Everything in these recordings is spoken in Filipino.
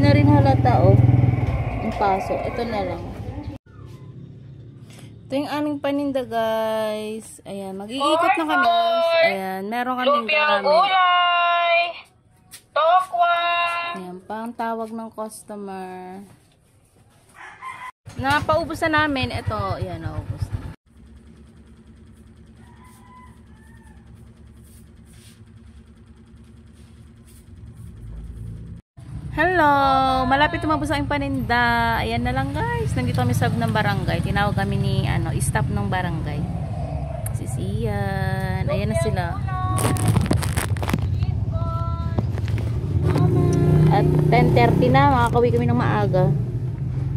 na rin halata, oh. Yung paso. Ito na lang. Ito yung aming paninda, guys. Ayan, mag-iikot na kami. Ayan, meron kaming lumpiang gulay, tokwan. Ayan, pang tawag ng customer. Napaubos na namin. Ito, ayan, naubos na. Hello! Malapit tumabos ang paninda. Ayan na lang, guys. Nandito kami sa ng barangay. Tinawag kami ni staff ng barangay. Si Sian. Ayan na sila. At 10:30 na. Makakauwi kami ng maaga.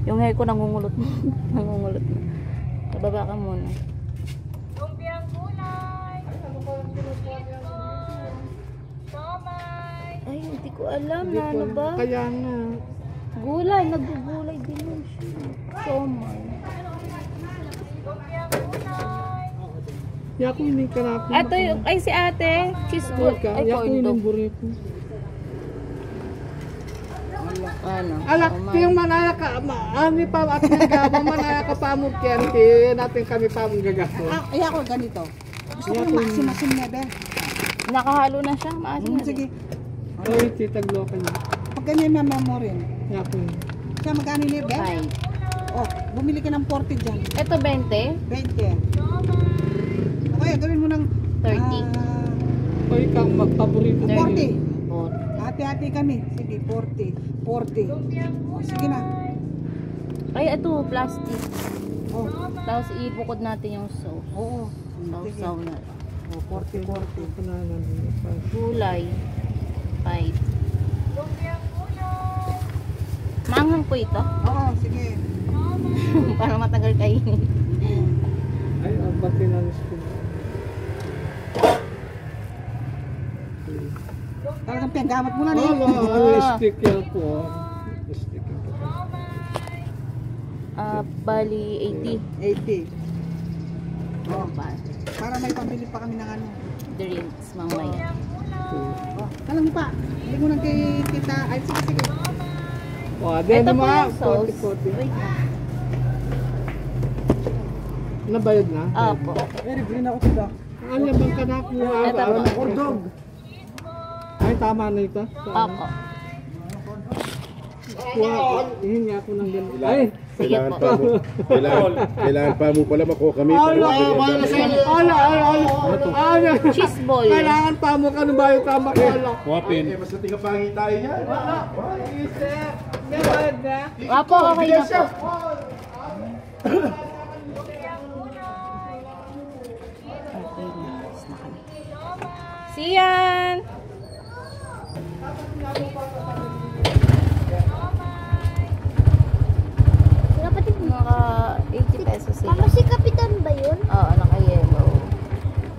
Yung hair ko nangungulot. Nangungulot na. Bababa ka muna. Lumpiang gulay. Ay, hindi ko alam na ano ba? Kaya nga. Gulay, nagugulay din yun siya. Somay. Yaku ini kanapi. Ito yung, ay si ate, cheese ball. Ay, Yaku corn ini dog. burrito. Ano? Alak, yung manaya ka, ami pa at nga, manaya ka pa mo kyan, natin kami pa mong gagasto. Ay ako ganito. Gusto ko yung masim-masim na be. Nakahalo na siya, maasim na. Sige. Ay, titaglo ka niya. Pag ganyan mama mo rin. Yaku ini. Kaya magkano ni be? Ay. Oh, bumili ka ng 40 dyan. Ito 20? 20. Okay, gawin mo ng 30. O ikaw magpaborito. 40. 40. Hati-hati kami. Sige, 40. 40. Oh, sige na. Ay, ito, plastic. Oh, Tapos ibukod natin yung sauce. oo. Sausaw na. Oh, 40, 40. Gulay. 5. Manghang po ito. Oo, sige. Para matagal kainin. Ay, ang pati na gusto. Talagang piyanggamot mo na Oh, eh. ano stick yan po. Stick yan po. Bali 80. 80. Oh, Pa. para may pambili pa kami ng ano. Drinks, mamaya. Oh, alam mo pa. Hindi mo nang kay tita. Ay, sige, sige. O, then Ito po mga yung sauce. 40. Wait na. Nabayad na? Opo. Very green ako sila. Ano bang kanakuha? Ito po. Ordog. Ay, tama na ito. Opo. Kuha, hihingi ako ng ganun. Ay, Sige Kailangan po. pa mo. Kailangan pa mo pala makuha kami. Cheese ball. Kailangan pa mo ka nung bayo tama ko ala. Wapin. Eh, mas nating kapangi tayo yan. Opo, okay na po. Okay na. Tapos na kami. Sian! Kapatid mo. Naka 80 pesos sila. Ano si Kapitan ba yun? Oo, naka-yellow.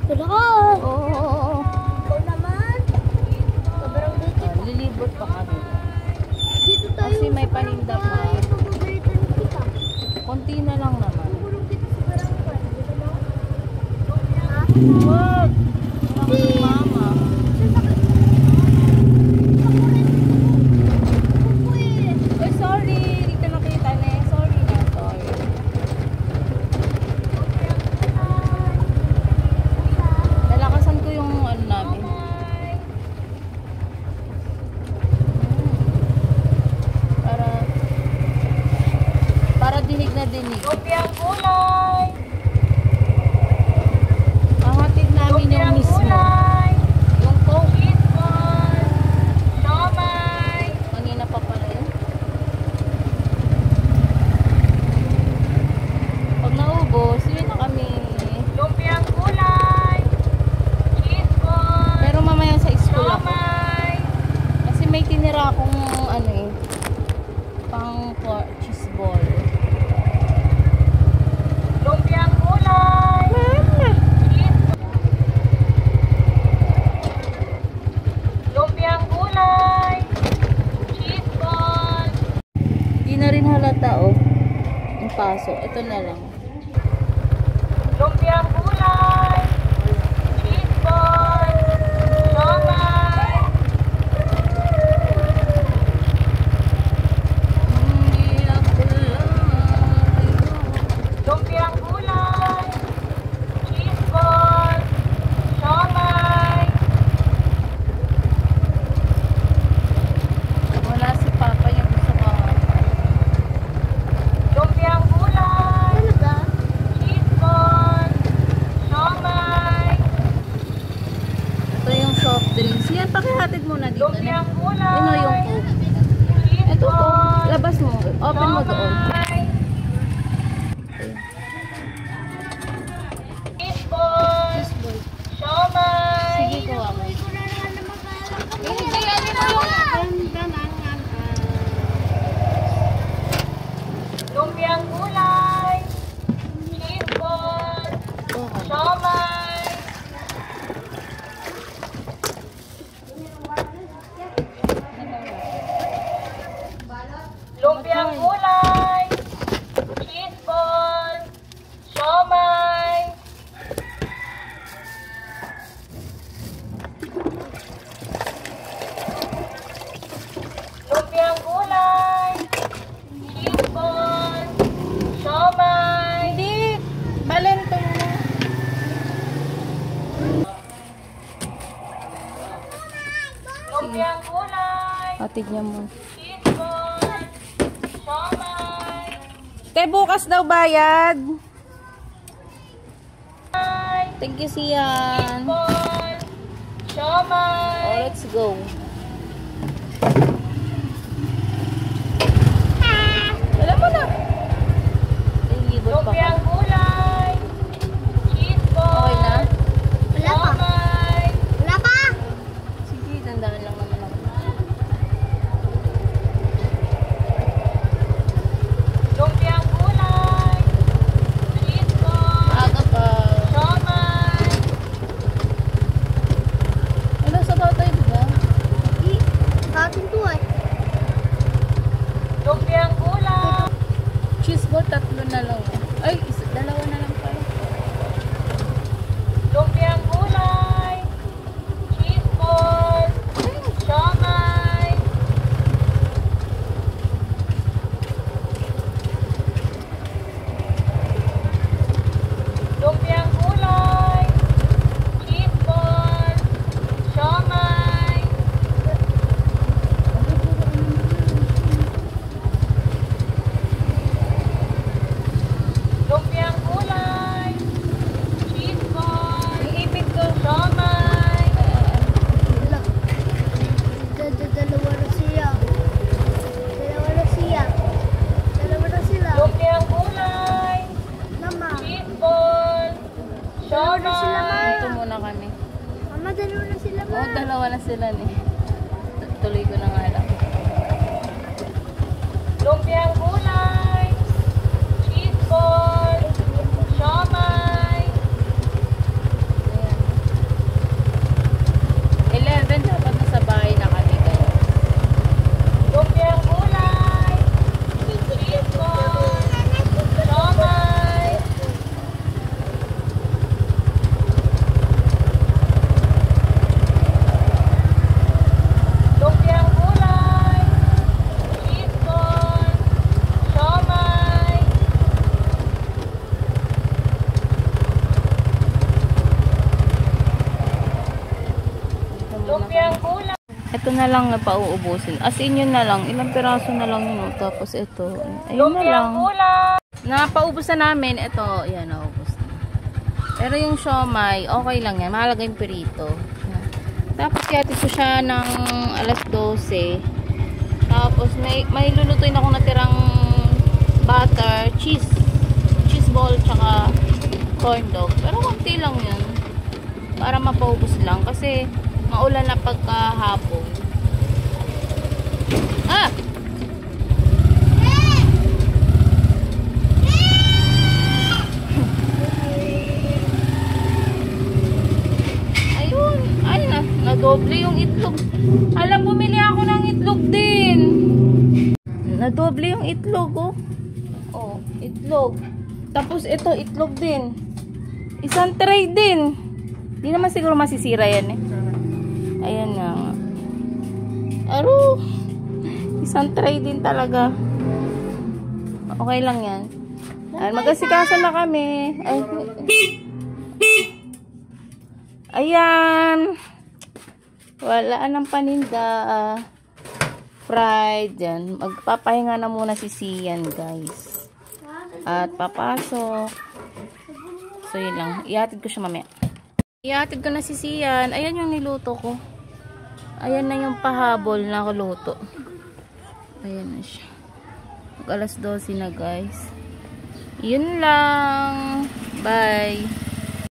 Tulako! Oo. Ikaw naman. Sobrang dito. Lilibot pa kami. Dito tayo. Kasi may paninda pa. Pagpapalitan kita. Konti na lang naman. Pagpulong kita sa barangay. Dito na? Ha? Wag! Wala si mama. Ay, sorry. Hindi ka nakita na eh. Sorry na. Sorry. Nalakasan ko yung ano namin. Para dinig na dinig. Lumpiang gulay. Mahatid namin yung mismo. Gulay. Yung coke. Cheese ball. Siomay. Kanina pa pala yun. Pag naubos, yun na kami. Lumpiang gulay. Cheese ball. Pero mamaya sa school ako. Siomay. Kasi may tinira akong ano eh. Pang cheese ball. Lumpiang gulay. Cheese ball. Lumpiang gulay. Cheese ball. Di na rin halata oh. Yung paso. Ito na lang. Lumpiang gulay. Cheese ball. Siomay. Tignan mo. cheese ball, siomay, Te, bukas daw bayad. Thank you, cheese Sian. ball, siomay, Oh, let's go. Alam mo na. Ilibot pa ka. lumpiang gulay, cheese ball, Okay na? siomay, Wala pa. Sige, tandaan lang naman ako. lumpiang gulay, cheese ball, Maaga pa. siomay, Ano sa tatay, diba? Atin to eh. lumpiang gulay, Cheese ball, 3 na lang. Ay, 2 na lang pala. lumpiang gulay, cheese ball, siomay, lumpiang gulay, cheese ball, siomay, lumpiang gulay, cheese ball, Ipit ko. siomay, Wala. Dalawa na siya. Dalawa na siya. Dalawa na sila. lumpiang gulay, Mama. cheese ball, Dalawa na sila, siomay, Ito muna kami. Mama, dalawa na sila, ma. Oo, 2 na sila ni. Tuloy ko na nga lang. lumpiang gulay, cheese ball, siomay, Ayan. 11 dapat nasa bahay na kami kayo. lumpiang gulay, cheese ball, siomay, lumpiang gulay, cheese ball, siomay, Ito muna lumpiang kami. gulay, Ito na lang na pauubusin. As in yun na lang. Ilang piraso na lang yun. Oh. Tapos ito. Ayun na lang. lumpiang gulay, Napaubos na namin. Ito. Yan, naubos na. Pero yung siomay, okay lang yan. Mahalaga yung pirito. Yan. Tapos yatid ko siya ng alas 12. Tapos may lulutuin ako natirang butter, cheese ball, tsaka corn dog. Pero konti lang yun. Para mapaubos lang. Kasi maulan na pagkahapon. Ah! Ayun. Ay, nadoble yung itlog. Alam, bumili ako ng itlog din. Nadoble yung itlog, oh. Oh, itlog. Tapos ito, itlog din. Isang tray din. Di naman siguro masisira yan eh. Ayan na nga. Aro. Isang tray din talaga. Okay lang yan. Ayan, mag-asikaso na kami. Ay. Ayan. Wala ng paninda. Fried. Yan. Magpapahinga na muna si Sian, guys. At papasok. So, yun lang. Ihatid ko siya mamaya. Ihatid ko na si Sian. Ayan yung niluto ko. Ayan na yung pahabol na luto. Ayan na siya. Mag alas 12 na, guys. Yun lang. Bye.